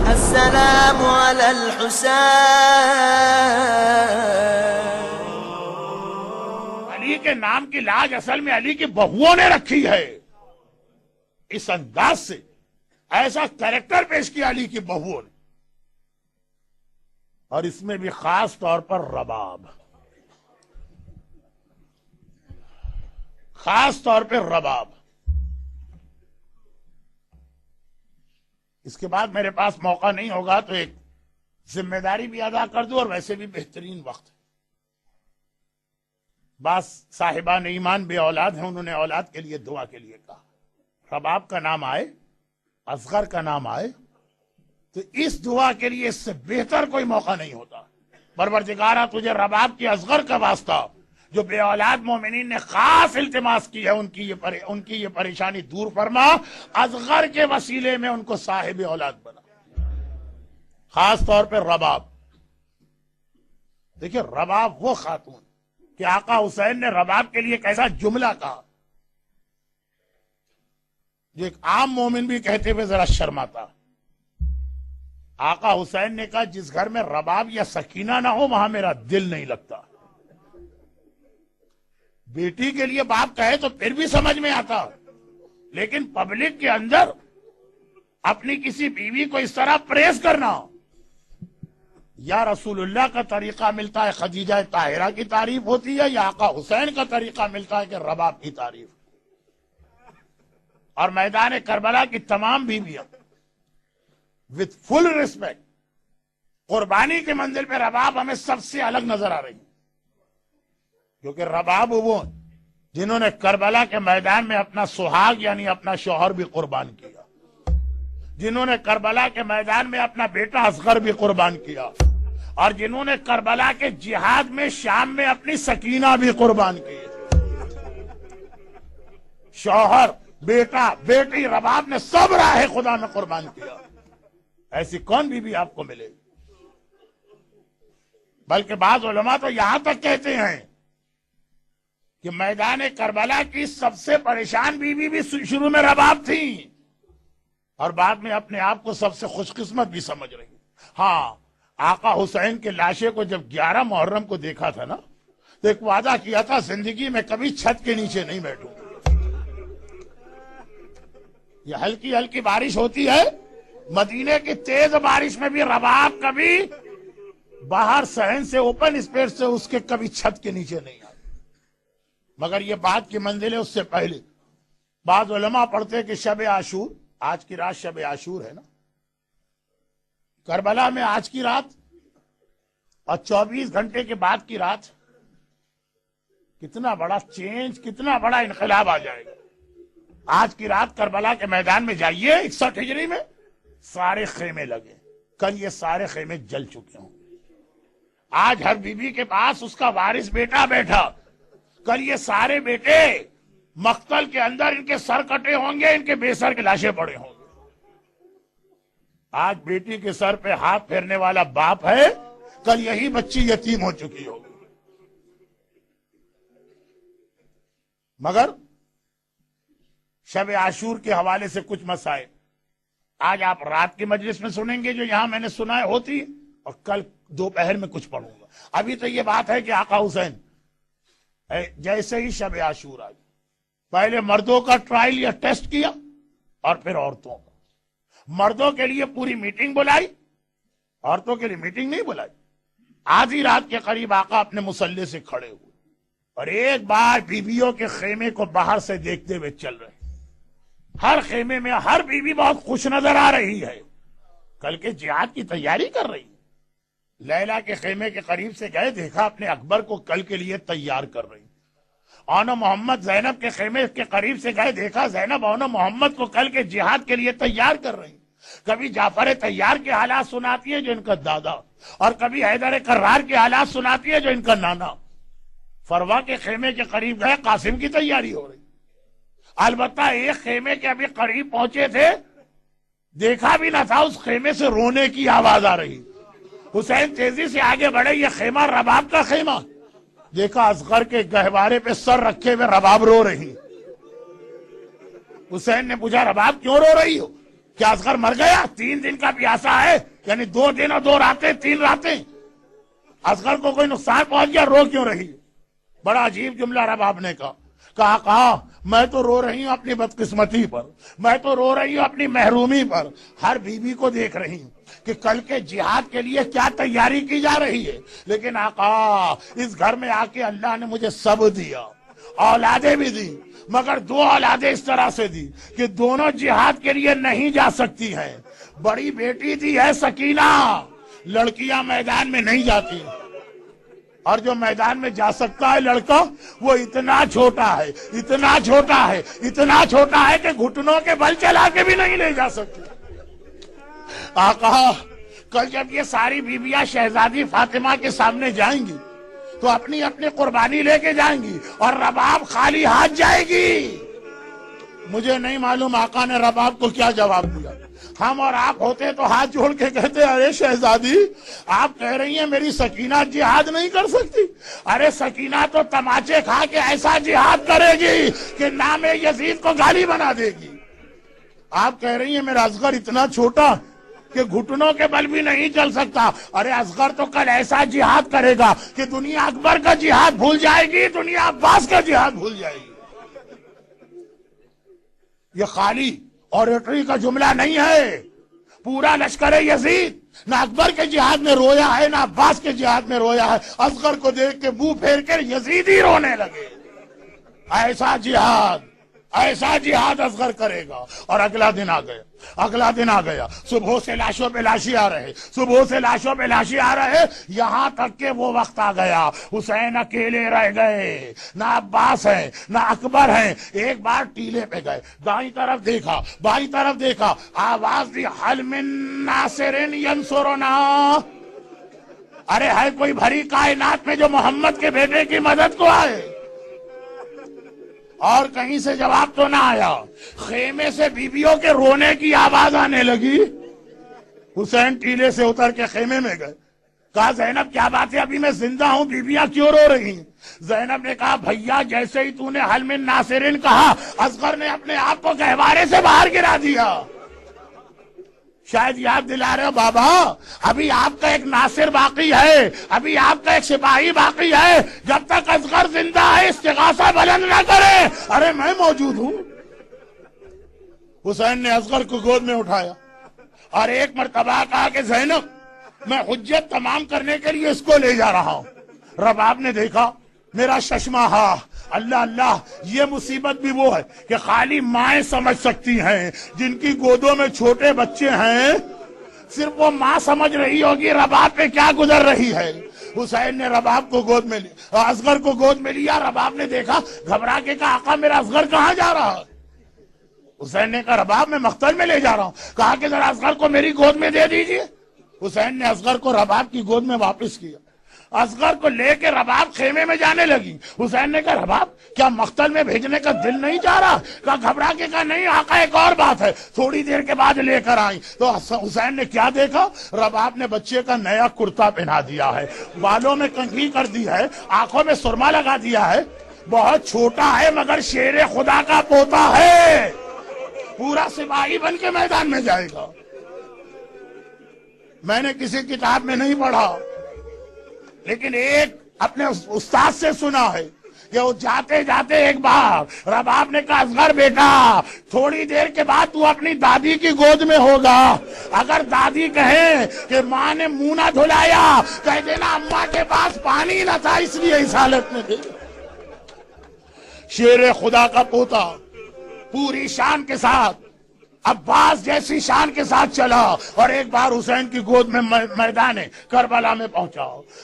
السلام على الحسين. علی کے نام کی لاج اصل میں علی کی بہوؤں نے رکھی ہے. اس انداز سے ایسا کریکٹر پیش کیا علی کی بہوؤں نے، اور اس میں بھی خاص طور پر رباب، خاص طور پہ رباب. اس کے بعد میرے پاس موقع نہیں ہوگا تو ایک ذمہ داری بھی ادا کر دوں، اور ویسے بھی بہترین وقت ہے. بعض صاحبان ایمان بے اولاد ہیں، انہوں نے اولاد کے لیے دعا کے لیے کہا. رباب کا نام آئے، اصغر کا نام آئے تو اس دعا کے لیے اس سے بہتر کوئی موقع نہیں ہوتا. پروردگارا تجھے رباب کی اصغر کا واسطہ، جو بے اولاد مومنین نے خاص التماس کی ہے، ان کی یہ پریشانی دور فرما. اصغر کے وسیلے میں ان کو صاحب اولاد بنا، خاص طور پہ رباب. دیکھیں رباب وہ خاتون کہ آقا حسین نے رباب کے لیے کیسا جملہ کہا جو ایک عام مومن بھی کہتے ہوئے ذرا شرماتا. آقا حسین نے کہا جس گھر میں رباب یا سکینہ نہ ہو وہاں میرا دل نہیں لگتا. بیٹی کے لیے باپ کہے تو پھر بھی سمجھ میں آتا، لیکن پبلک کے اندر اپنی کسی بیوی کو اس طرح پریس کرنا، یا رسول اللہ کا طریقہ ملتا ہے خدیجہ طاہرہ کی تعریف ہوتی ہے، یا آقا حسین کا طریقہ ملتا ہے کہ رباب کی تعریف. اور میدان کربلا کی تمام بیویاں with full respect قربانی کے منزل پہ رباب ہمیں سب سے الگ نظر آ رہی ہیں، کیونکہ رباب وہ جنہوں نے کربلا کے میدان میں اپنا سہاگ یعنی اپنا شوہر بھی قربان کیا، جنہوں نے کربلا کے میدان میں اپنا بیٹا اصغر بھی قربان کیا، اور جنہوں نے کربلا کے جہاد میں شام میں اپنی سکینہ بھی قربان کی. شوہر، بیٹا، بیٹی، رباب نے سب راہ خدا میں قربان کیا. ایسی کون بیوی آپ کو ملے گی؟ بلکہ بعض علماء تو یہاں تک کہتے ہیں کہ میدان کربلا کی سب سے پریشان بیوی بھی شروع میں رباب تھی، اور بعد میں اپنے آپ کو سب سے خوش قسمت بھی سمجھ رہی. ہاں، آقا حسین کے لاشے کو جب 11 محرم کو دیکھا تھا نا تو ایک وعدہ کیا تھا زندگی میں کبھی چھت کے نیچے نہیں بیٹھوں. یہ ہلکی ہلکی بارش ہوتی ہے، مدینے کی تیز بارش میں بھی رباب کبھی باہر صحن سے اوپن اسپیس سے اس کے کبھی چھت کے نیچے نہیں آئی. مگر یہ بات کی منزل ہے اس سے پہلے بعض علماء پڑھتے کہ شب عاشور، آج کی رات شب عاشور ہے نا، کربلا میں آج کی رات اور 24 گھنٹے کے بعد کی رات کتنا بڑا چینج، کتنا بڑا انقلاب آ جائے گا. آج کی رات کربلا کے میدان میں جائیے، 61 ہجری میں سارے خیمے لگے، کل یہ سارے خیمے جل چکے ہوں. آج ہر بیوی کے پاس اس کا وارث بیٹا بیٹھا، کل یہ سارے بیٹے مقتل کے اندر ان کے سر کٹے ہوں گے، ان کے بے سر کے لاشیں پڑے ہوں گے. آج بیٹی کے سر پہ ہاتھ پھیرنے والا باپ ہے، کل یہی بچی یتیم ہو چکی ہوگی. مگر شب عاشور کے حوالے سے کچھ مسائل آج آپ رات کی مجلس میں سنیں گے جو یہاں میں نے سنا ہے ہوتی، اور کل دوپہر میں کچھ پڑھوں گا. ابھی تو یہ بات ہے کہ آقا حسین جیسے ہی شب عاشور آئی پہلے مردوں کا ٹرائل یا ٹیسٹ کیا اور پھر عورتوں کا. مردوں کے لیے پوری میٹنگ بلائی، عورتوں کے لیے میٹنگ نہیں بلائی. آدھی رات کے قریب آقا اپنے مسلح سے کھڑے ہوئے اور ایک بار بیویوں کے خیمے کو باہر سے دیکھتے ہوئے چل رہے. ہر خیمے میں ہر بیوی بہت خوش نظر آ رہی ہے، کل کے جہاد کی تیاری کر رہی ہے. لیلا کے خیمے کے قریب سے گئے، دیکھا اپنے اکبر کو کل کے لیے تیار کر رہی. اونو محمد زینب کے خیمے کے قریب سے گئے، دیکھا زینب اونو محمد کو کل کے جہاد کے لیے تیار کر رہی. کبھی جعفر تیار کے حالات سناتی ہے جو ان کا دادا، اور کبھی حیدر کرار کے حالات سناتی ہے جو ان کا نانا. فروا کے خیمے کے قریب گئے، قاسم کی تیاری ہو رہی. البتہ ایک خیمے کے ابھی قریب پہنچے تھے، دیکھا بھی نہ تھا اس خیمے سے رونے کی آواز آ رہی. حسین تیزی سے آگے بڑھے، یہ خیمہ رباب کا خیمہ. دیکھا اصغر کے گہوارے پہ سر رکھے ہوئے رباب رو رہی. حسین نے پوچھا رباب کیوں رو رہی ہو؟ کیا اصغر مر گیا؟ 3 دن کا پیاسا ہے، یعنی 2 دن اور 2 راتیں، 3 راتیں، اصغر کو کوئی نقصان پہنچ گیا، رو کیوں رہی؟ بڑا عجیب جملہ رباب نے کہا میں تو رو رہی ہوں اپنی بدقسمتی پر، میں تو رو رہی ہوں اپنی محرومی پر، ہر بیوی کو دیکھ رہی ہوں کہ کل کے جہاد کے لیے کیا تیاری کی جا رہی ہے، لیکن آقا اس گھر میں آ کے اللہ نے مجھے سب دیا، اولادیں بھی دی، مگر 2 اولادیں اس طرح سے دی کہ دونوں جہاد کے لیے نہیں جا سکتی ہیں۔ بڑی بیٹی دی ہے سکینہ، لڑکیاں میدان میں نہیں جاتی، اور جو میدان میں جا سکتا ہے لڑکا وہ اتنا چھوٹا ہے، اتنا چھوٹا ہے، اتنا چھوٹا ہے کہ گھٹنوں کے بل چلا کے بھی نہیں لے جا سکتے۔ آقا کل جب یہ ساری بیویاں شہزادی فاطمہ کے سامنے جائیں گی تو اپنی اپنی قربانی لے کے جائیں گی، اور رباب خالی ہاتھ جائے گی۔ مجھے نہیں معلوم آقا نے رباب کو کیا جواب دیا۔ ہم اور آپ ہوتے تو ہاتھ جوڑ کے کہتے ارے شہزادی آپ کہہ رہی ہیں میری سکینہ جہاد نہیں کر سکتی، ارے سکینہ تو تماچے کھا کے ایسا جہاد کرے گی کہ نام یزید کو گالی بنا دے گی۔ آپ کہہ رہی ہیں میرا اصغر اتنا چھوٹا کہ گھٹنوں کے بل بھی نہیں چل سکتا، ارے اصغر تو کل ایسا جہاد کرے گا کہ دنیا اکبر کا جہاد بھول جائے گی، دنیا عباس کا جہاد بھول جائے گی۔ یہ خالی اوریٹری کا جملہ نہیں ہے، پورا لشکر یزید نہ اکبر کے جہاد میں رویا ہے نہ عباس کے جہاد میں رویا ہے، اصغر کو دیکھ کے منہ پھیر کے یزیدی رونے لگے۔ ایسا جہاد اصغر کرے گا۔ اور اگلا دن آ گیا، صبح سے لاشوں پہ لاشی آ رہے، یہاں تک کہ وہ وقت آ گیا حسین اکیلے رہ گئے، نہ عباس ہیں نہ اکبر ہیں۔ ایک بار ٹیلے پہ گئے، دائیں طرف دیکھا بائیں طرف دیکھا، آواز دی حل من ناصر ینصرنا، ارے ہے کوئی بھری کائنات میں جو محمد کے بیٹے کی مدد کو آئے؟ اور کہیں سے جواب تو نہ آیا۔ خیمے سے بیویوں کے رونے کی آواز آنے لگی۔ حسین ٹیلے سے اتر کے خیمے میں گئے، کہا زینب کیا بات ہے، ابھی میں زندہ ہوں، بیویاں کیوں رو رہی ہیں؟ زینب نے کہا بھیا جیسے ہی تو نے حل من ناصرین کہا اصغر نے اپنے آپ کو گہوارے سے باہر گرا دیا۔ شاید یاد دلا رہے ہو بابا ابھی آپ کا ایک ناصر باقی ہے، ابھی آپ کا ایک سپاہی باقی ہے، جب تک اصغر زندہ ہے استغاثہ بلند نہ کرے۔ ارے میں موجود ہوں۔ حسین نے اصغر کو گود میں اٹھایا اور ایک مرتبہ کہا کہ زینب میں حجت تمام کرنے کے لیے اس کو لے جا رہا ہوں۔ رباب نے دیکھا میرا ششمہ ہاں، اللہ اللہ، یہ مصیبت بھی وہ ہے کہ خالی مائیں سمجھ سکتی ہیں، جن کی گودوں میں چھوٹے بچے ہیں صرف وہ ماں سمجھ رہی ہوگی رباب پہ کیا گزر رہی ہے۔ حسین نے رباب کو گود میں لیا، اصغر کو گود میں لیا۔ رباب نے دیکھا، گھبرا کے کہا آقا میرا اصغر کہاں جا رہا ہے؟ حسین نے کہا رباب میں مقتل میں لے جا رہا ہوں۔ کہا کہ ذرا اصغر کو میری گود میں دے دیجئے۔ حسین نے اصغر کو رباب کی گود میں واپس کیا۔ اصغر کو لے کے رباب خیمے میں جانے لگی۔ حسین نے کہا رباب کیا مقتل میں بھیجنے کا دل نہیں چاہ رہا؟ کہا گھبرا کے کہا نہیں آقا ایک اور بات ہے۔ تھوڑی دیر کے بعد لے کر آئی تو حسین نے کیا دیکھا؟ رباب نے بچے کا نیا کرتا پہنا دیا ہے، بالوں میں کنگھی کر دی ہے، آنکھوں میں سرما لگا دیا ہے، بہت چھوٹا ہے مگر شیر خدا کا پوتا ہے، پورا سپاہی بن کے میدان میں جائے گا۔ میں نے کسی کتاب میں نہیں پڑھا لیکن ایک اپنے استاد سے سنا ہے کہ وہ جاتے جاتے ایک بار رباب نے کہا اصغر بیٹا تھوڑی دیر کے بعد تو اپنی دادی کی گود میں ہوگا، اگر دادی کہیں کہ ماں نے منہ نہ دھلایا کہہ دینا اماں کے پاس پانی نہ تھا اس لیے اس حالت میں تھے۔ شیر خدا کا پوتا پوری شان کے ساتھ عباس جیسی شان کے ساتھ چلا اور ایک بار حسین کی گود میں میدان کربلا میں پہنچا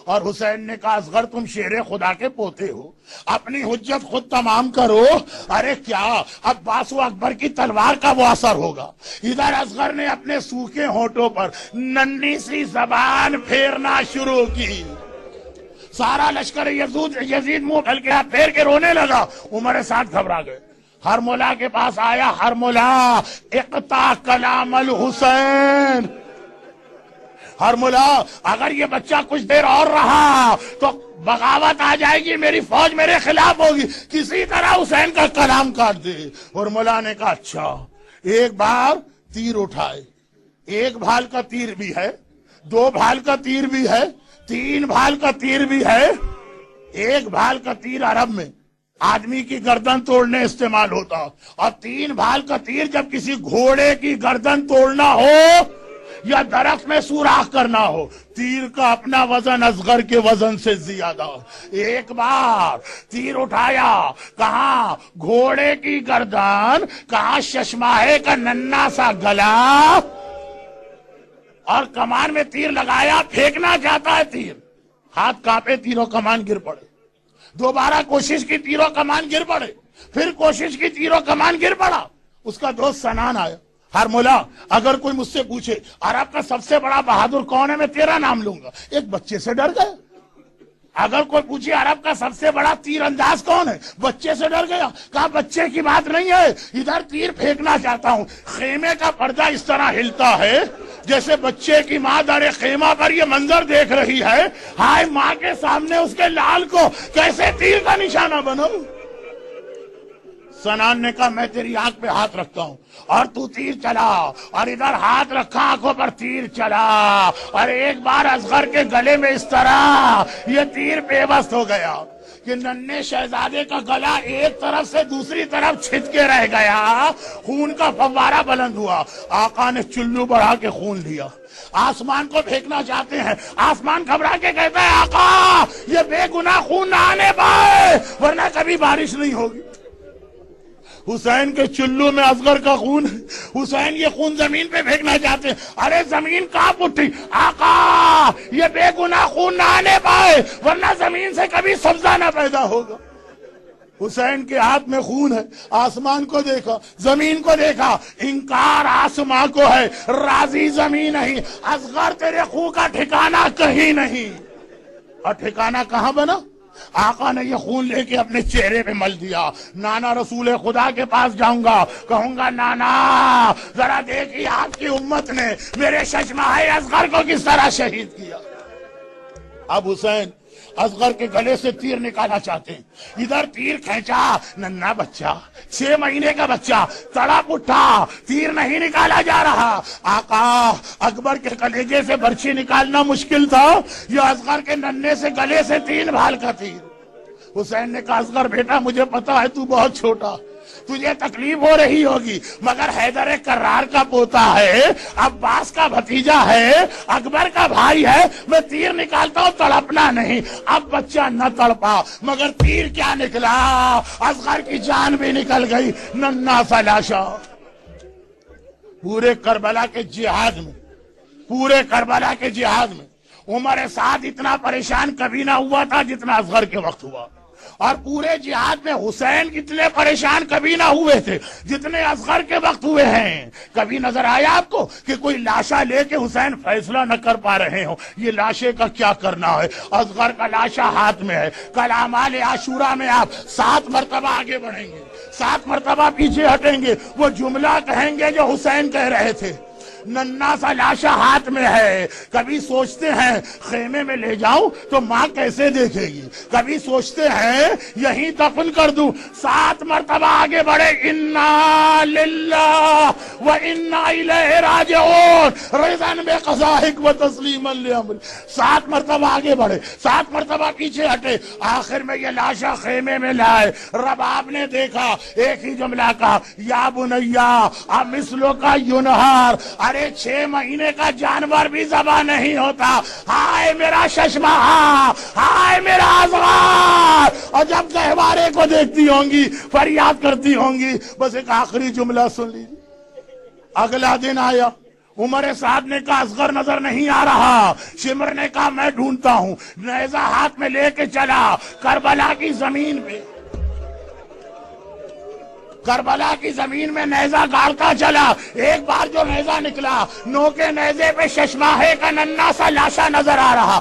اور حسین نے کہا اصغر تم شیر خدا کے پوتے ہو، اپنی حجت خود تمام کرو۔ ارے کیا عباس و اکبر کی تلوار کا وہ اثر ہوگا؟ ادھر اصغر نے اپنے سوکھے ہونٹوں پر ننھی سی زبان پھیرنا شروع کی۔ سارا لشکر یزید منہ ڈھل کے ہاتھ پھیر کے رونے لگا۔ عمر سعد گھبرا گئے، ہرملا کے پاس آیا، ہرملا اقطع کلام الحسین، ہرملا اگر یہ بچہ کچھ دیر اور رہا تو بغاوت آ جائے گی، میری فوج میرے خلاف ہوگی، کسی طرح حسین کا کلام کاٹ دے۔ ہرملا نے کہا اچھا، ایک بار تیر اٹھائے، ایک بھال کا تیر بھی ہے، دو بھال کا تیر بھی ہے، تین بھال کا تیر بھی ہے۔ ایک بھال کا تیر عرب میں آدمی کی گردن توڑنے استعمال ہوتا، اور تین بھال کا تیر جب کسی گھوڑے کی گردن توڑنا ہو یا درخت میں سوراخ کرنا ہو۔ تیر کا اپنا وزن اصغر کے وزن سے زیادہ۔ ایک بار تیر اٹھایا، کہاں گھوڑے کی گردن، کہاں ششماہے کا ننھا سا گلا، اور کمان میں تیر لگایا، پھینکنا چاہتا ہے تیر، ہاتھ کانپے، تیروں کمان گر پڑے۔ دوبارہ کوشش کی، تیروں کمان گر پڑے، پھر کوشش کی، تیروں کمان گر پڑا۔ اس کا دوست سنان آیا، ہرملا اگر کوئی مجھ سے پوچھے عرب کا سب سے بڑا بہادر کون ہے، میں تیرا نام لوں گا۔ ایک بچے سے ڈر گیا۔ اگر کوئی پوچھے عرب کا سب سے بڑا تیر انداز کون ہے، بچے سے ڈر گیا۔ کہا بچے کی بات نہیں ہے، ادھر تیر پھینکنا چاہتا ہوں۔ خیمے کا پردہ اس طرح ہلتا ہے جیسے بچے کی ماں در خیمہ پر یہ منظر دیکھ رہی ہے، ہائے ماں کے سامنے اس کے لال کو کیسے تیر کا نشانہ بناؤں۔ سنان نے کہا میں تیری آنکھ پہ ہاتھ رکھتا ہوں اور تو تیر چلا، اور ادھر ہاتھ رکھا آنکھوں پر، تیر چلا، اور ایک بار اصغر کے گلے میں اس طرح یہ تیر پیوست ہو گیا کہ ننھے شہزادے کا گلا ایک طرف سے دوسری طرف چھت کے رہ گیا، خون کا فوارہ بلند ہوا۔ آقا نے چلو بڑھا کے خون لیا، آسمان کو پھینکنا چاہتے ہیں، آسمان گھبرا کے کہتا ہے آقا یہ بے گناہ خون نہ آنے پائے ورنہ کبھی بارش نہیں ہوگی۔ حسین کے چلو میں اصغر کا خون ہے، حسین یہ خون زمین پہ پھینکنا چاہتے ہیں، ارے زمین کانپ اٹھی، آقا یہ بے گناہ خون نہ آنے پائے ورنہ زمین سے کبھی سبزہ نہ پیدا ہوگا۔ حسین کے ہاتھ میں خون ہے، آسمان کو دیکھا، زمین کو دیکھا، انکار آسمان کو ہے، راضی زمین نہیں۔ اصغر تیرے خون کا ٹھکانہ کہیں نہیں۔ اور ٹھکانہ کہاں بنا؟ آقا نے یہ خون لے کے اپنے چہرے پہ مل دیا۔ نانا رسول خدا کے پاس جاؤں گا، کہوں گا نانا ذرا دیکھیے آپ کی امت نے میرے ششماہے اصغر کو کس طرح شہید کیا۔ اب حسین اصغر کے گلے سے تیر نکالنا چاہتے ہیں، ادھر تیر کھینچا، ننھا بچہ 6 مہینے کا بچہ تڑپ اٹھا، تیر نہیں نکالا جا رہا۔ آقا اکبر کے کلیجے سے برچھی نکالنا مشکل تھا، یہ اصغر کے ننھے سے گلے سے 3 بھال کا تیر۔ حسین نے کہا اصغر بیٹا مجھے پتا ہے تو بہت چھوٹا، تجھے تکلیف ہو رہی ہوگی، مگر حیدر کرار کا پوتا ہے، عباس کا بھتیجا ہے، اکبر کا بھائی ہے، میں تیر نکالتا ہوں تڑپنا نہیں۔ اب بچہ نہ تڑپا مگر تیر کیا نکلا، اصغر کی جان بھی نکل گئی، ننھا سا لاشا۔ پورے کربلا کے جہاد میں عمر سعد اتنا پریشان کبھی نہ ہوا تھا جتنا اصغر کے وقت ہوا، اور پورے جہاد میں حسین اتنے پریشان کبھی نہ ہوئے تھے جتنے اصغر کے وقت ہوئے ہیں۔ کبھی نظر آیا آپ کو کہ کوئی لاشا لے کے حسین فیصلہ نہ کر پا رہے ہوں یہ لاشے کا کیا کرنا ہے؟ اصغر کا لاشا ہاتھ میں ہے۔ کل اعمال عاشورہ میں آپ 7 مرتبہ آگے بڑھیں گے، 7 مرتبہ پیچھے ہٹیں گے، وہ جملہ کہیں گے جو حسین کہہ رہے تھے۔ ننھا سا لاشا ہاتھ میں ہے، کبھی سوچتے ہیں خیمے میں لے جاؤں تو ماں کیسے دیکھے گی، کبھی سوچتے ہیں یہیں دفن کر دوں۔ 7 مرتبہ آگے بڑھے، انا للہ و انا الیہ راجعون، رضا بقضائک و تسلیما لامر۔ 7 مرتبہ آگے بڑھے، 7 مرتبہ پیچھے ہٹے، آخر میں یہ لاشا خیمے میں لائے۔ رباب نے دیکھا، ایک ہی جملہ کہا، یا بنیا امثلو کا ینہار، ارے 6 مہینے کا جانور بھی ذبح نہیں ہوتا، ہائے میرا ششماہا، ہائے میرا اصغر۔ اور جب گہوارے کو دیکھتی ہوں گی فریاد کرتی ہوں گی، بس ایک آخری جملہ سن لیجیے۔ اگلا دن آیا، عمر سعد نے کہا اصغر نظر نہیں آ رہا، شمر نے کہا میں ڈھونڈتا ہوں، نیزہ ہاتھ میں لے کے چلا کربلا کی زمین پہ، کربلا کی زمین میں نیزہ گاڑتا چلا۔ ایک بار جو نیزہ نکلا، نو کے نیزے پہ ششماہے کا ننھا سا لاشا نظر آ رہا۔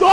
2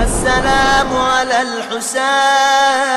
السلام على الحسين